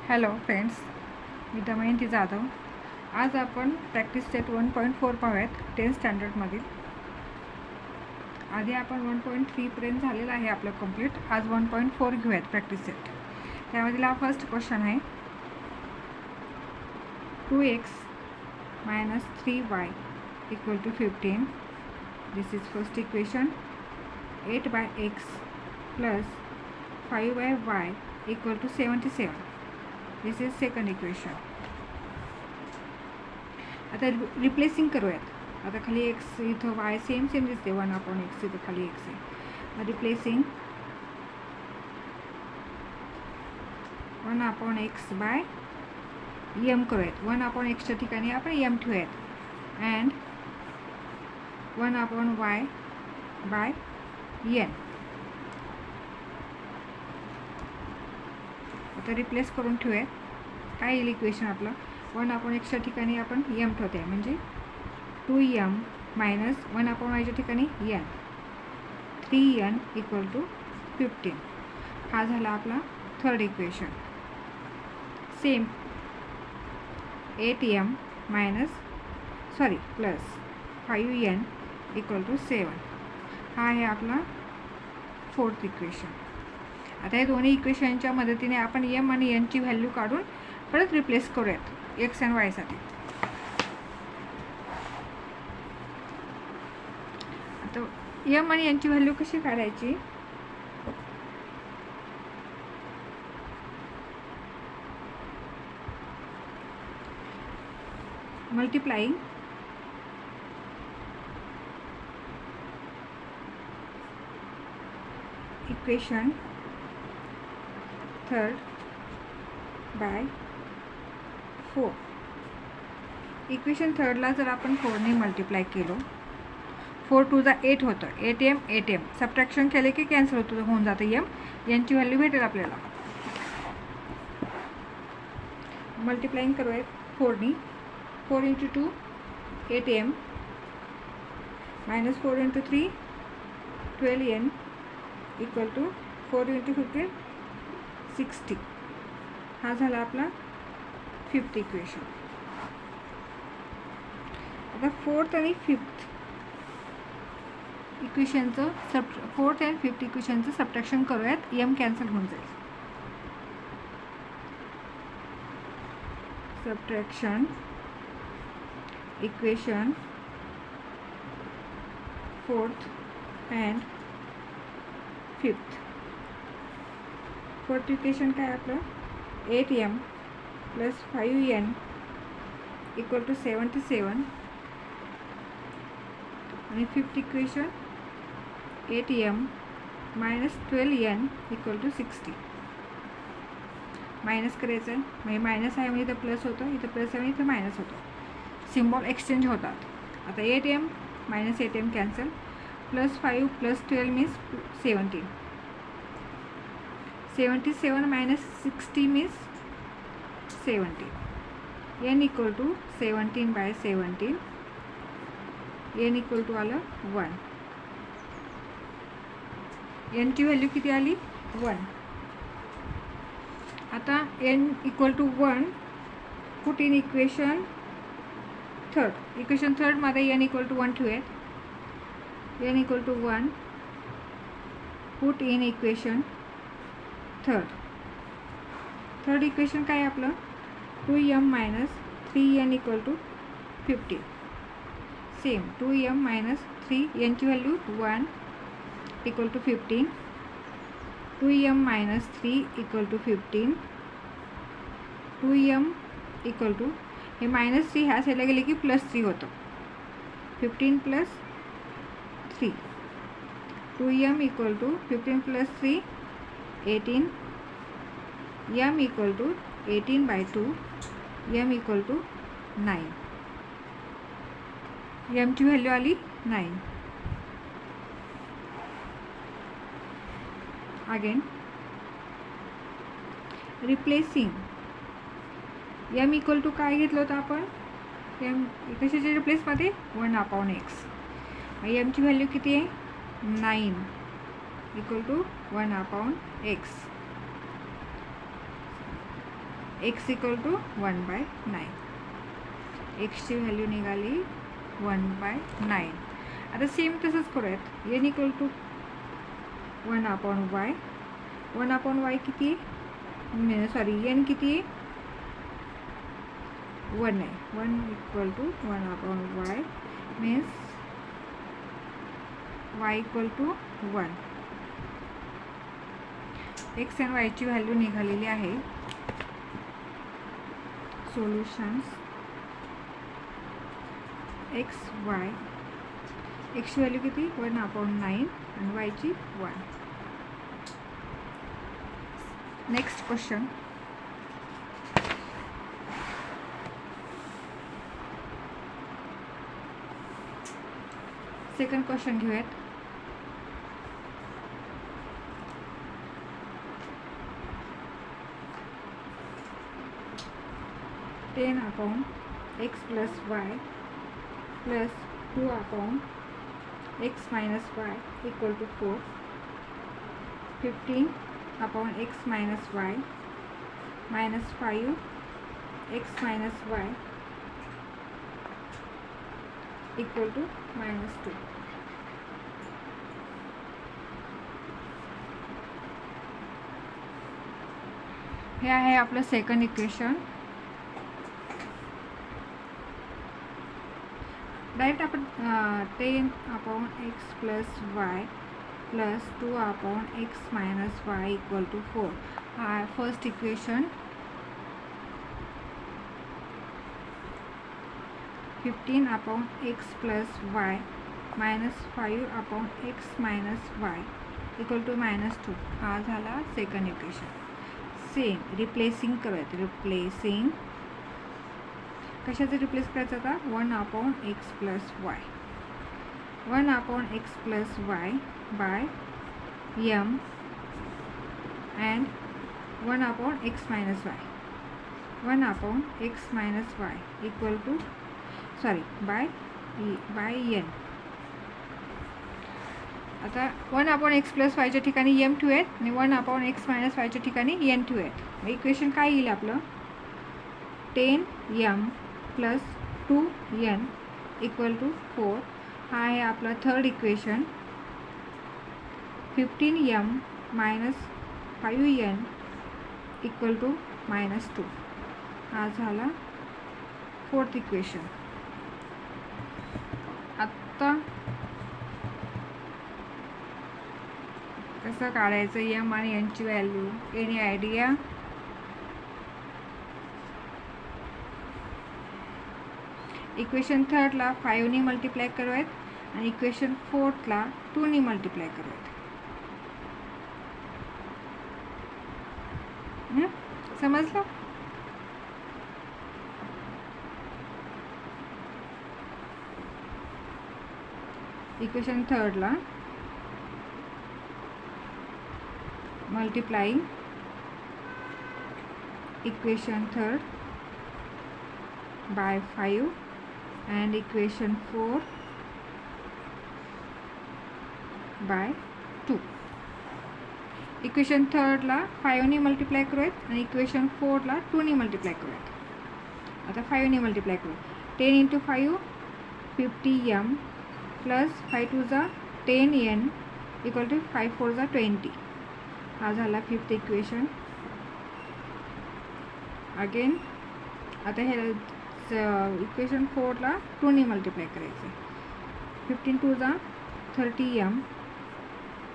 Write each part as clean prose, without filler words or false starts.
Hello friends, मी दमयंती जाधव. आज आपण practice set 1.4 पाहूयात 10th स्टँडर्डमधील. आधी आपण 1.3 पर्यंत झालेलं आहे आपलं कंप्लीट. आज 1.4 घेऊयात प्रॅक्टिस सेट. त्यामधील हा फर्स्ट क्वेश्चन आहे 2x - 3y = 15. This is first equation. 8/x + 5y = 77. This is second equation. आता रिप्लेसिंग करूयात. आता खाली एक्स इथं वाय सेम दिसते. 1/x इथं खाली एक्स आहे. रिप्लेसिंग 1/x बाय m करूयात. 1/xच्या ठिकाणी आपण m ठेवूयात. And 1/y by n. आता रिप्लेस करून ठेवूयात. काय येईल इक्वेशन आपलं? 1/xच्या ठिकाणी आपण m ठेवते, म्हणजे 2m - 1/yच्या ठिकाणी n. 3n = 15. हा झाला आपला third equation. Same 8m plus 5n = 7. हा आहे आपला फोर्थ इक्वेशन. आता या दोन्ही इक्वेशनच्या मदतीने आपण m आणि n ची व्हॅल्यू काढून परत रिप्लेस करूयात x आणि y साठी. आता m आणि n ची व्हॅल्यू कशी काढायची? Multiplying equation third by 4. Equation थर्डला जर आपण 4ने मल्टिप्लाय केलो, 4 × 2 = 8 होतं. 8m सबट्रॅक्शन केले की कॅन्सल होतं, होऊन जातं m. यांची व्हॅल्यू भेटेल आपल्याला. मल्टिप्लाइंग करूयात 4ने. 4 × 2 8m - 4 × 3 12n = 4 × 15 60. हा झाला आपला फिफ्थ इक्वेशन. आता फोर्थ आणि फिफ्थ इक्वेशनचं फोर्थ अँड फिफ्थ इक्वेशनचं सबट्रॅक्शन करूयात. m कॅन्सल होऊन जाईल. Subtraction equation fourth and fifth. Fourth equation काय आपलं? 8m + 5n = 77. आणि fifth equation 8m - 12n = 60. Minus करायचं आहे, म्हणजे मायनस आहे म्हणजे इथं प्लस होतं, इथं प्लस आहे म्हणजे इथं मायनस होतं. सिम्बॉल एक्सचेंज होतात. आता 8m - 8m cancel. +5 + 12 means 17. 77 - 60 means 70. n = 17/17. n = आलं 1. n ची व्हॅल्यू किती आली? 1. आता n = 1 put in equation third. Equation थर्डमध्ये n = 1 ठेवूयात. n = 1 put in equation third equation काय आपलं? 2m - 3n = 15. Same 2m - 3, n ची व्हॅल्यू 1 = 15. 2m - 3 = 15. 2m = हे -3 ह्या साईडला गेले की +3 होतं. 15 + 3. 2m = 15 + 3 18. m = 18/2. m = 9. m ची व्हॅल्यू आली 9. अगेन रिप्लेसिंग m = काय घेतलं होतं आपण? m कशाच्या रिप्लेसमध्ये? 1/x. m ची व्हॅल्यू किती आहे? 9 = 1/x. X equal to 1/9. एक्सची व्हॅल्यू निघाली 1/9. आता सेम तसंच करूयात. N equal to 1/y. 1/y किती आहे, सॉरी एन किती आहे, 1 आहे. 1 equal to 1/y means y equal to 1. X and वायची व्हॅल्यू निघालेली आहे. Solutions x y. एक्सची व्हॅल्यू किती 1/9 आणि वायची 1. Next question. सेकंड क्वेश्चन घेऊयात. Ten upon x plus Y plus 2 upon x minus Y equal to 4. 15 upon x minus y minus 5 x minus Y equal to -2. हे आहे आपलं सेकंड इक्वेशन. डायरेक्ट आपण 10 upon x plus Y plus 2 upon x minus Y equal to 4 हा first equation. 15 upon x plus Y minus 5 upon x minus Y equal to -2 हा झाला second equation. Same replacing करूयात. Replacing कशाचं replace करायचं आता 1 upon x plus Y. 1 upon x plus Y by M and 1 upon x minus Y. 1 upon x minus Y equal to by N. आता 1 upon x plus वायच्या ठिकाणी M ठेवूयात आणि 1 upon x minus वायच्या ठिकाणी N ठेवूयात. Equation काय येईल आपलं 10m plus 2n equal to 4 हा आहे आपलं third equation. 15m minus 5n equal to -2 हा झाला फोर्थ इक्वेशन. आत्ता कसं काढायचं एम आणि एनची व्हॅल्यू, एनी आयडिया? इक्वेशन थर्डला 5ने मल्टिप्लाय करूयात आणि इक्वेशन फोर्थला 2ने मल्टिप्लाय करूयात. समजलं? इक्वेशन थर्डला multiplying equation third by 5 and equation 4 by 2. Equation थर्डला 5ने मल्टिप्लाय करूयात आणि इक्वेशन फोरला 2ने मल्टिप्लाय करूयात. आता 5ने मल्टिप्लाय करू. 10 × 5 50m प्लस 5 2 जा 10n इक्वल टू 5 4 जा 20 हा झाला फिफ्थ इक्वेशन. अगेन आता हे इक्वेशन फोरला 2ने मल्टिप्लाय करायचं. 15 2 जा 30m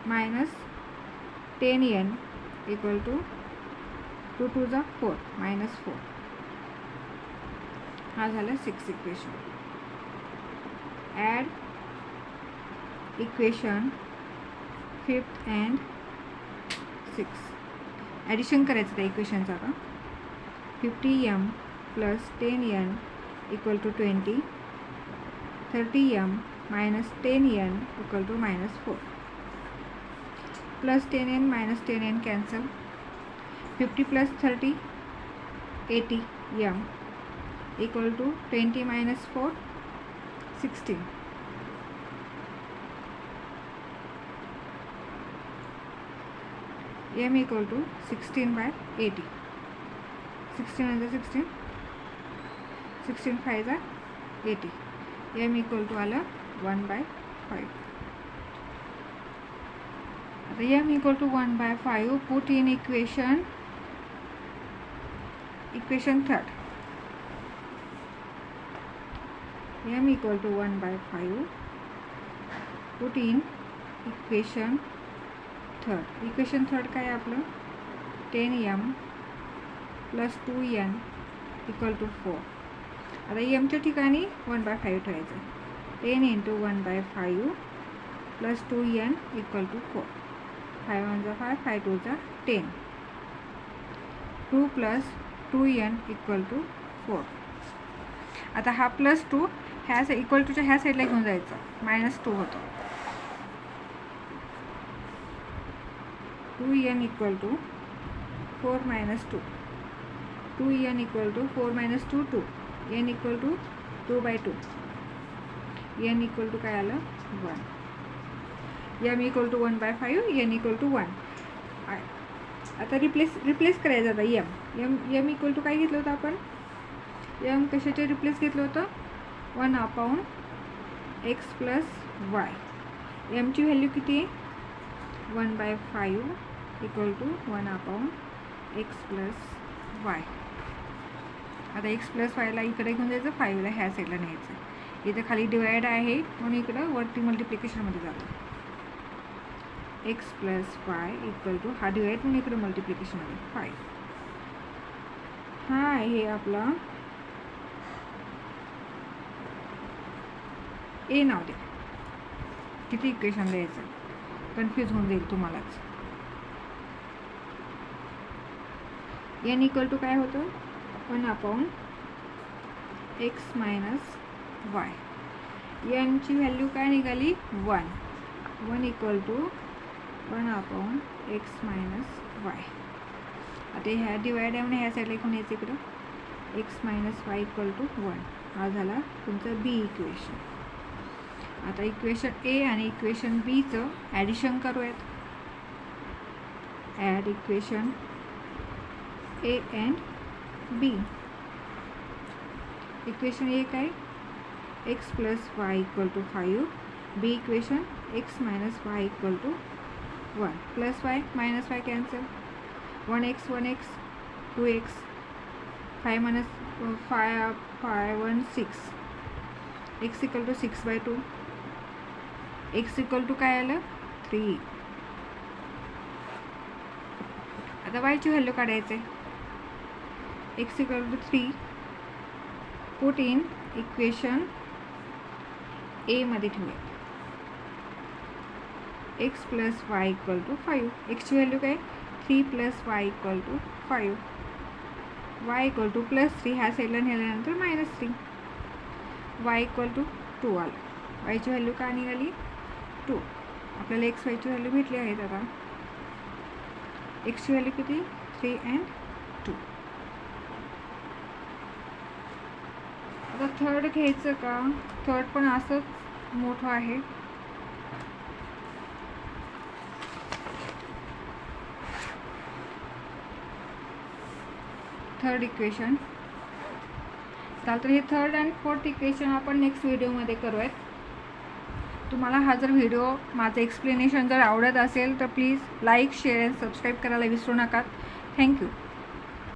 minus 10n equal to 2 2 जा 4 -4 हा झाला sixth equation. Add equation fifth and six. Addition करायचं त्या इक्वेशनचं. आता 50m plus 10n equal to 20, 30m minus 10n equal to -4, plus 10n minus 10n cancel. 50 plus 30 80m equal to 20 minus 4 16. m equal to 16/80. 16 × 16, 16 5 80. m equal to आलं 1/5. आता m equal to 1/5 put in equation 3rd. m equal to 1/5 put in equation 3rd. Equation 3rd काय आपलं 10m + 2n = 4. आता mच्या ठिकाणी 1/5 ठेवायचं. 10 × 1/5 + 2n = 4. 5 1 = 5, 5 2 = 10. 2 + 2n = 4. आता हा +2 ह्या इक्वल टूच्या ह्या साईडला घेऊन जायचं, -2 होतं. 2n = 4 - 2. 2n = 4 - 2 2. n = 2/2. n = काय आलं 1. m = 1/5, n = 1. आता रिप्लेस करायचं. आता m = काय घेतलं होतं आपण, m कशाचे रिप्लेस घेतलं होतं 1/x + y. m ची व्हॅल्यू किती आहे 1/5 = 1/x + y. आता x + y ला इकडे घेऊन जायचं, 5 ला ह्या साईडला न्यायचं. इथं खाली डिवाइड आहे म्हणून इकडं वरती मल्टिप्लिकेशनमध्ये जातं. x + y = हा डिवाइड म्हणून इकडे मल्टिप्लिकेशनमध्ये 5. हा आहे आपला ए नाव दे. किती इक्वेशन द्यायचं, कन्फ्यूज होऊन जाईल तुम्हालाच. n = काय होतं 1/x - y. n ची व्हॅल्यू काय निघाली 1. 1 = 1/x - y. आता ह्या डिवाइड आहे म्हणून ह्या साईडला घेऊन यायचं इकडं. x - y = 1. हा झाला तुमचं बी इक्वेशन. आता इक्वेशन ए आणि इक्वेशन बीचं ॲडिशन करूयात. Add equation A and B. Equation A काय x + y = 5. B equation x - y = 1. +y -y cancel. 1x 1x 2x. 5 - 5 5 1 6. x = 6/2. x = काय आलं 3. आता y ची व्हॅल्यू काढायचं आहे. x = 3 पुट इन इक्वेशन ए मध्ये ठेवूया. x + y = 5. x ची व्हॅल्यू काय 3 + y = 5. y = +3 ह्या साईडला नेल्यानंतर -3. y = 2 आलं. y ची व्हॅल्यू काय निघाली 2. आपल्याला x y ची व्हॅल्यू भेटली आहेत. आता x ची व्हॅल्यू किती 3 and 2. आता 3rd घ्यायचं का. 3rd पण असंच मोठं आहे. थर्ड इक्वेशन चालतं. हे 3rd and 4th इक्वेशन आपण नेक्स्ट व्हिडिओमध्ये करूयात. तुम्हाला हा जर व्हिडिओ माझं एक्सप्लेनेशन जर आवडत असेल तर please like share and subscribe करायला विसरू नका. थँक्यू.